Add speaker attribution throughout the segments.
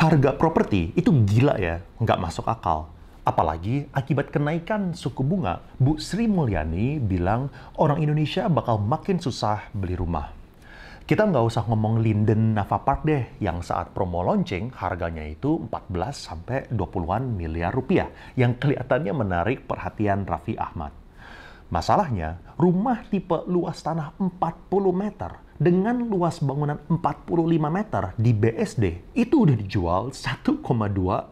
Speaker 1: Harga properti itu gila ya, nggak masuk akal. Apalagi akibat kenaikan suku bunga, Bu Sri Mulyani bilang orang Indonesia bakal makin susah beli rumah. Kita nggak usah ngomong Linden Nava Park deh, yang saat promo launching harganya itu 14-20 miliar rupiah, yang kelihatannya menarik perhatian Raffi Ahmad. Masalahnya, rumah tipe luas tanah 40 meter dengan luas bangunan 45 meter di BSD itu udah dijual 1,2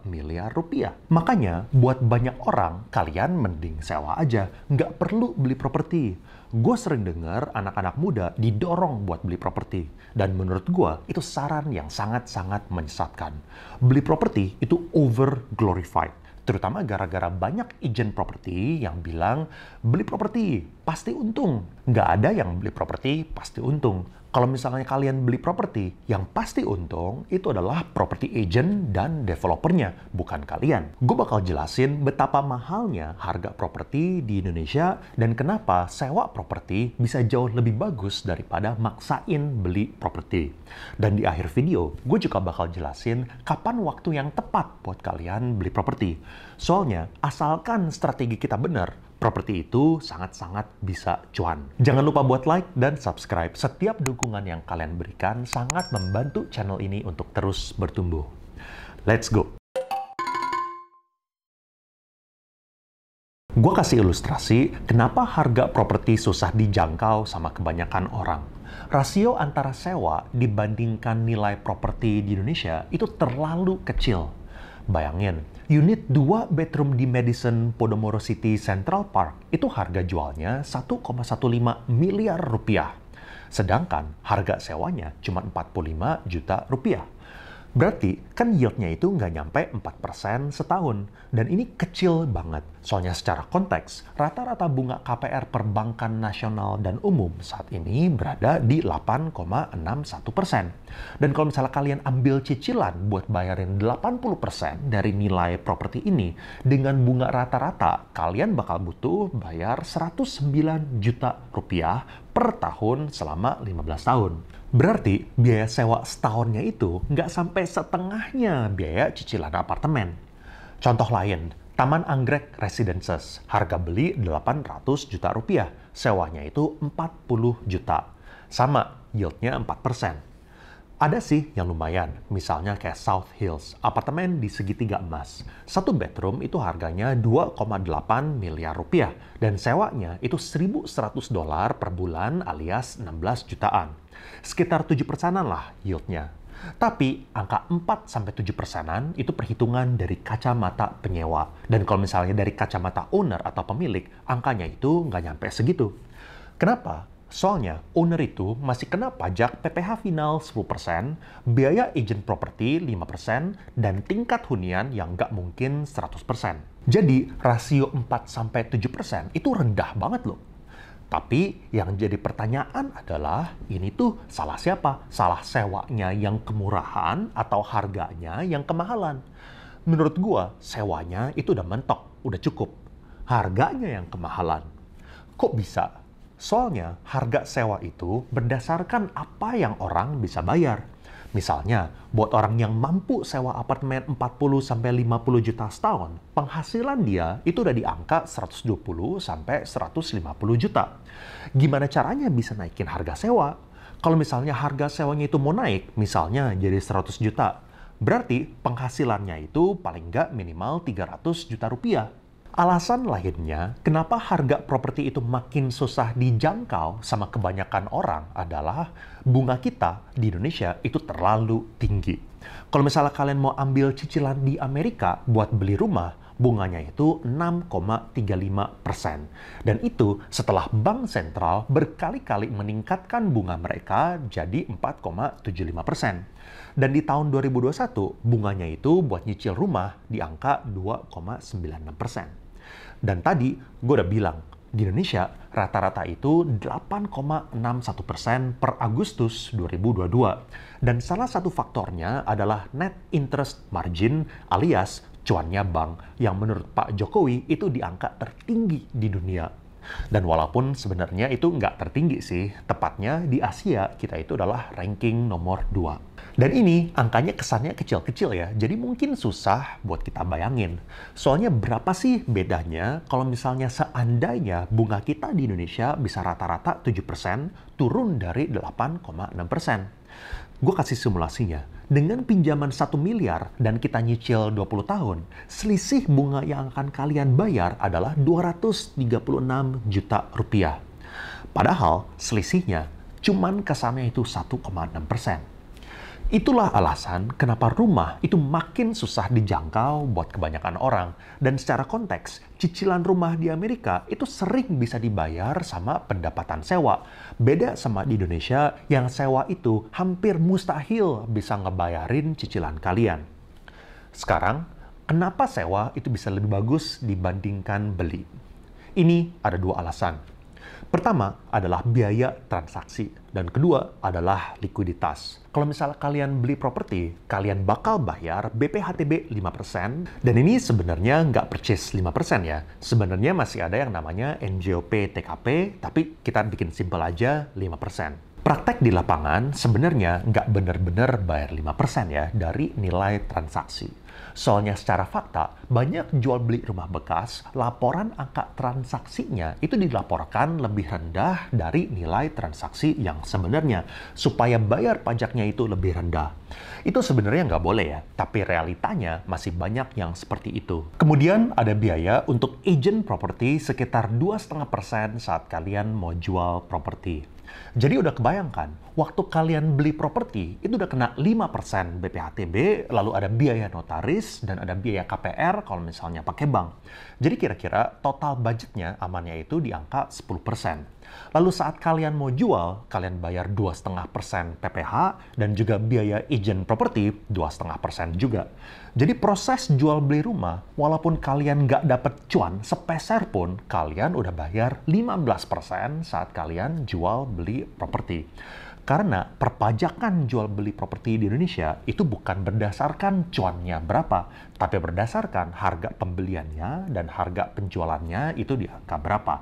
Speaker 1: miliar rupiah. Makanya, buat banyak orang, kalian mending sewa aja, nggak perlu beli properti. Gue sering dengar anak-anak muda didorong buat beli properti. Dan menurut gue, itu saran yang sangat-sangat menyesatkan. Beli properti itu over glorified. Terutama gara-gara banyak agent properti yang bilang, beli properti pasti untung. Nggak ada yang beli properti pasti untung. Kalau misalnya kalian beli properti, yang pasti untung itu adalah property agent dan developernya, bukan kalian. Gue bakal jelasin betapa mahalnya harga properti di Indonesia dan kenapa sewa properti bisa jauh lebih bagus daripada maksain beli properti. Dan di akhir video, gue juga bakal jelasin kapan waktu yang tepat buat kalian beli properti. Soalnya, asalkan strategi kita benar, properti itu sangat-sangat bisa cuan. Jangan lupa buat like dan subscribe. Setiap dukungan yang kalian berikan sangat membantu channel ini untuk terus bertumbuh. Let's go! Gue kasih ilustrasi kenapa harga properti susah dijangkau sama kebanyakan orang. Rasio antara sewa dibandingkan nilai properti di Indonesia itu terlalu kecil. Bayangin, unit 2 bedroom di Madison Podomoro City Central Park itu harga jualnya 1,15 miliar rupiah. Sedangkan harga sewanya cuma 45 juta rupiah. Berarti kan yieldnya itu nggak nyampe 4% setahun. Dan ini kecil banget. Soalnya secara konteks, rata-rata bunga KPR perbankan nasional dan umum saat ini berada di 8,61%. Dan kalau misalnya kalian ambil cicilan buat bayarin 80% dari nilai properti ini, dengan bunga rata-rata, kalian bakal butuh bayar 109 juta rupiah per tahun selama 15 tahun. Berarti biaya sewa setahunnya itu nggak sampai setengahnya biaya cicilan apartemen. Contoh lain, Taman Anggrek Residences, harga beli 800 juta rupiah, sewanya itu 40 juta. Sama, yieldnya 4%. Ada sih yang lumayan, misalnya kayak South Hills, apartemen di segitiga emas. Satu bedroom itu harganya 2,8 miliar rupiah, dan sewanya itu $1.100 per bulan alias 16 jutaan. Sekitar 7%-an lah yieldnya. Tapi angka 4-7%-an itu perhitungan dari kacamata penyewa. Dan kalau misalnya dari kacamata owner atau pemilik, angkanya itu nggak nyampe segitu. Kenapa? Soalnya, owner itu masih kena pajak PPh final 10%, biaya agent property 5%, dan tingkat hunian yang nggak mungkin 100%. Jadi, rasio 4-7% itu rendah banget loh. Tapi yang jadi pertanyaan adalah, ini tuh salah siapa? Salah sewanya yang kemurahan atau harganya yang kemahalan? Menurut gua, sewanya itu udah mentok, udah cukup. Harganya yang kemahalan. Kok bisa? Soalnya harga sewa itu berdasarkan apa yang orang bisa bayar. Misalnya, buat orang yang mampu sewa apartemen 40-50 juta setahun, penghasilan dia itu udah di angka 120-150 juta. Gimana caranya bisa naikin harga sewa? Kalau misalnya harga sewanya itu mau naik, misalnya jadi 100 juta, berarti penghasilannya itu paling nggak minimal 300 juta rupiah. Alasan lainnya, kenapa harga properti itu makin susah dijangkau sama kebanyakan orang adalah bunga kita di Indonesia itu terlalu tinggi. Kalau misalnya kalian mau ambil cicilan di Amerika buat beli rumah, bunganya itu 6,35%. Dan itu setelah Bank Sentral berkali-kali meningkatkan bunga mereka jadi 4,75%. Dan di tahun 2021, bunganya itu buat nyicil rumah di angka 2,96%. Dan tadi gue udah bilang, di Indonesia rata-rata itu 8,61% per Agustus 2022. Dan salah satu faktornya adalah net interest margin alias cuannya bank yang menurut Pak Jokowi itu di angka tertinggi di dunia. Dan walaupun sebenarnya itu nggak tertinggi sih, tepatnya di Asia kita itu adalah ranking nomor 2. Dan ini angkanya kesannya kecil-kecil ya, jadi mungkin susah buat kita bayangin. Soalnya berapa sih bedanya kalau misalnya seandainya bunga kita di Indonesia bisa rata-rata 7% turun dari 8,6%. Gue kasih simulasinya. Dengan pinjaman 1 miliar dan kita nyicil 20 tahun, selisih bunga yang akan kalian bayar adalah 236 juta rupiah. Padahal selisihnya cuman kesannya itu 1,6%. Itulah alasan kenapa rumah itu makin susah dijangkau buat kebanyakan orang. Dan secara konteks, cicilan rumah di Amerika itu sering bisa dibayar sama pendapatan sewa. Beda sama di Indonesia yang sewa itu hampir mustahil bisa ngebayarin cicilan kalian. Sekarang, kenapa sewa itu bisa lebih bagus dibandingkan beli? Ini ada 2 alasan. Pertama adalah biaya transaksi, dan kedua adalah likuiditas. Kalau misalnya kalian beli properti, kalian bakal bayar BPHTB 5%, dan ini sebenarnya nggak percis 5% ya. Sebenarnya masih ada yang namanya NJOP TKP, tapi kita bikin simpel aja 5%. Praktek di lapangan sebenarnya nggak benar-benar bayar 5% ya dari nilai transaksi. Soalnya secara fakta, banyak jual beli rumah bekas, laporan angka transaksinya itu dilaporkan lebih rendah dari nilai transaksi yang sebenarnya, supaya bayar pajaknya itu lebih rendah. Itu sebenarnya nggak boleh ya, tapi realitanya masih banyak yang seperti itu. Kemudian ada biaya untuk agent properti sekitar 2,5% saat kalian mau jual properti. Jadi udah kebayangkan, waktu kalian beli properti, itu udah kena 5% BPHTB, lalu ada biaya notaris, dan ada biaya KPR kalau misalnya pakai bank. Jadi kira-kira total budgetnya amannya itu di angka 10%. Lalu saat kalian mau jual, kalian bayar 2,5% PPH, dan juga biaya agent properti 2,5% juga. Jadi proses jual beli rumah, walaupun kalian nggak dapet cuan sepeser pun, kalian udah bayar 15% saat kalian jual beli properti. Karena perpajakan jual beli properti di Indonesia itu bukan berdasarkan cuannya berapa, tapi berdasarkan harga pembeliannya dan harga penjualannya itu di angka berapa.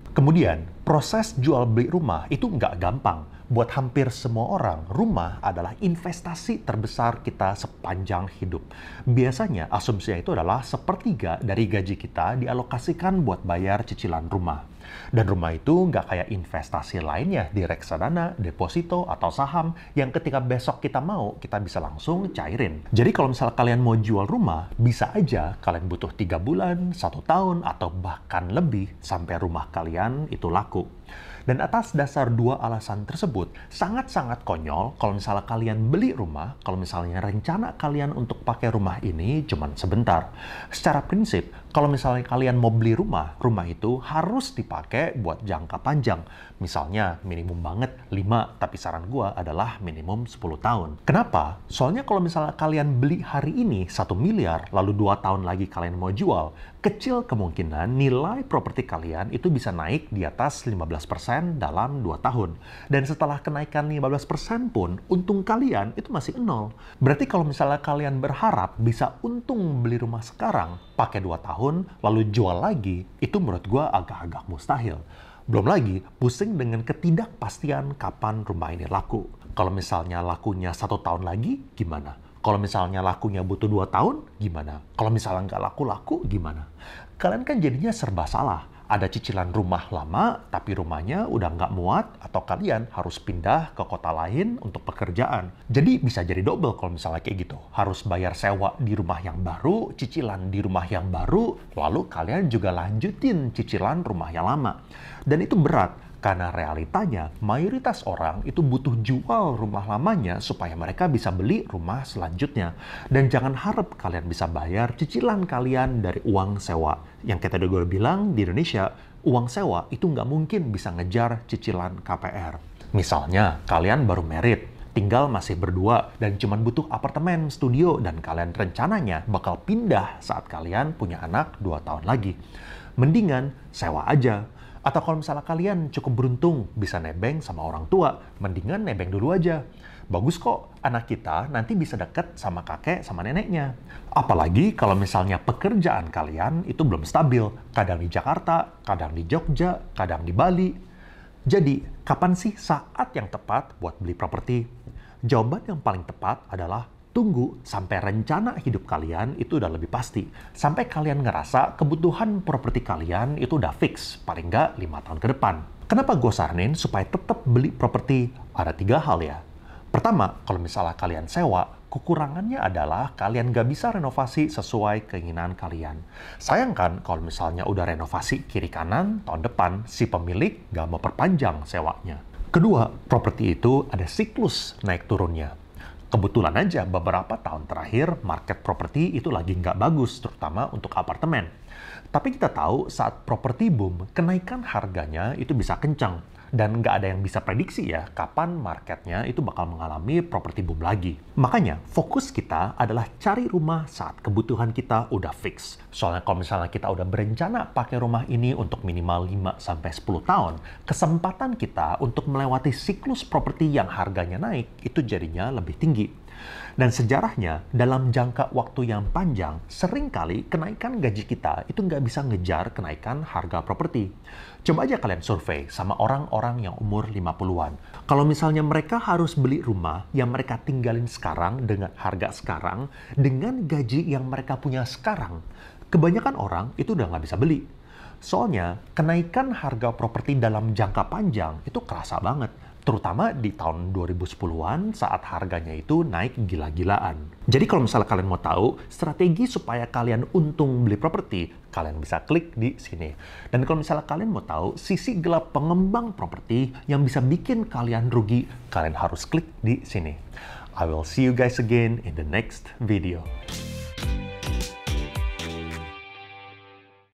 Speaker 1: Kemudian, proses jual beli rumah itu nggak gampang. Buat hampir semua orang, rumah adalah investasi terbesar kita sepanjang hidup. Biasanya, asumsinya itu adalah 1/3 dari gaji kita dialokasikan buat bayar cicilan rumah. Dan rumah itu nggak kayak investasi lainnya di reksadana, deposito, atau saham yang ketika besok kita mau, kita bisa langsung cairin. Jadi kalau misalnya kalian mau jual rumah, bisa aja kalian butuh 3 bulan, 1 tahun, atau bahkan lebih sampai rumah kalian itu laku. Dan atas dasar 2 alasan tersebut, sangat-sangat konyol kalau misalnya kalian beli rumah, kalau misalnya rencana kalian untuk pakai rumah ini cuma sebentar. Secara prinsip, kalau misalnya kalian mau beli rumah, rumah itu harus dipakai buat jangka panjang. Misalnya minimum banget 5, tapi saran gua adalah minimum 10 tahun. Kenapa? Soalnya kalau misalnya kalian beli hari ini 1 miliar, lalu 2 tahun lagi kalian mau jual, kecil kemungkinan nilai properti kalian itu bisa naik di atas 15% dalam 2 tahun. Dan setelah kenaikan 15% pun, untung kalian itu masih 0. Berarti kalau misalnya kalian berharap bisa untung beli rumah sekarang, pakai 2 tahun, lalu jual lagi, itu menurut gua agak-agak mustahil. Belum lagi, pusing dengan ketidakpastian kapan rumah ini laku. Kalau misalnya lakunya 1 tahun lagi, gimana? Kalau misalnya lakunya butuh 2 tahun, gimana? Kalau misalnya nggak laku-laku, gimana? Kalian kan jadinya serba salah. Ada cicilan rumah lama, tapi rumahnya udah nggak muat, atau kalian harus pindah ke kota lain untuk pekerjaan. Jadi bisa jadi double kalau misalnya kayak gitu. Harus bayar sewa di rumah yang baru, cicilan di rumah yang baru, lalu kalian juga lanjutin cicilan rumah yang lama. Dan itu berat. Karena realitanya, mayoritas orang itu butuh jual rumah lamanya supaya mereka bisa beli rumah selanjutnya. Dan jangan harap kalian bisa bayar cicilan kalian dari uang sewa. Yang kita udah bilang, di Indonesia, uang sewa itu nggak mungkin bisa ngejar cicilan KPR. Misalnya, kalian baru married, tinggal masih berdua, dan cuma butuh apartemen, studio, dan kalian rencananya bakal pindah saat kalian punya anak 2 tahun lagi. Mendingan sewa aja. Atau kalau misalnya kalian cukup beruntung bisa nebeng sama orang tua, mendingan nebeng dulu aja. Bagus kok, anak kita nanti bisa deket sama kakek sama neneknya. Apalagi kalau misalnya pekerjaan kalian itu belum stabil. Kadang di Jakarta, kadang di Jogja, kadang di Bali. Jadi, kapan sih saat yang tepat buat beli properti? Jawaban yang paling tepat adalah tunggu sampai rencana hidup kalian itu udah lebih pasti. Sampai kalian ngerasa kebutuhan properti kalian itu udah fix, paling nggak 5 tahun ke depan. Kenapa gue saranin supaya tetap beli properti? Ada 3 hal ya. Pertama, kalau misalnya kalian sewa, kekurangannya adalah kalian nggak bisa renovasi sesuai keinginan kalian. Sayang kan kalau misalnya udah renovasi kiri kanan, tahun depan si pemilik nggak mau perpanjang sewanya. Kedua, properti itu ada siklus naik turunnya. Kebetulan aja beberapa tahun terakhir market properti itu lagi nggak bagus, terutama untuk apartemen. Tapi kita tahu saat properti boom, kenaikan harganya itu bisa kencang. Dan nggak ada yang bisa prediksi ya kapan marketnya itu bakal mengalami properti boom lagi. Makanya fokus kita adalah cari rumah saat kebutuhan kita udah fix. Soalnya kalau misalnya kita udah berencana pakai rumah ini untuk minimal 5-10 tahun, kesempatan kita untuk melewati siklus properti yang harganya naik itu jadinya lebih tinggi. Dan sejarahnya, dalam jangka waktu yang panjang, seringkali kenaikan gaji kita itu nggak bisa ngejar kenaikan harga properti. Coba aja kalian survei sama orang-orang yang umur 50-an. Kalau misalnya mereka harus beli rumah yang mereka tinggalin sekarang dengan harga sekarang, dengan gaji yang mereka punya sekarang, kebanyakan orang itu udah nggak bisa beli. Soalnya, kenaikan harga properti dalam jangka panjang itu kerasa banget. Terutama di tahun 2010-an saat harganya itu naik gila-gilaan. Jadi kalau misalnya kalian mau tahu strategi supaya kalian untung beli properti, kalian bisa klik di sini. Dan kalau misalnya kalian mau tahu sisi gelap pengembang properti yang bisa bikin kalian rugi, kalian harus klik di sini. I will see you guys again in the next video.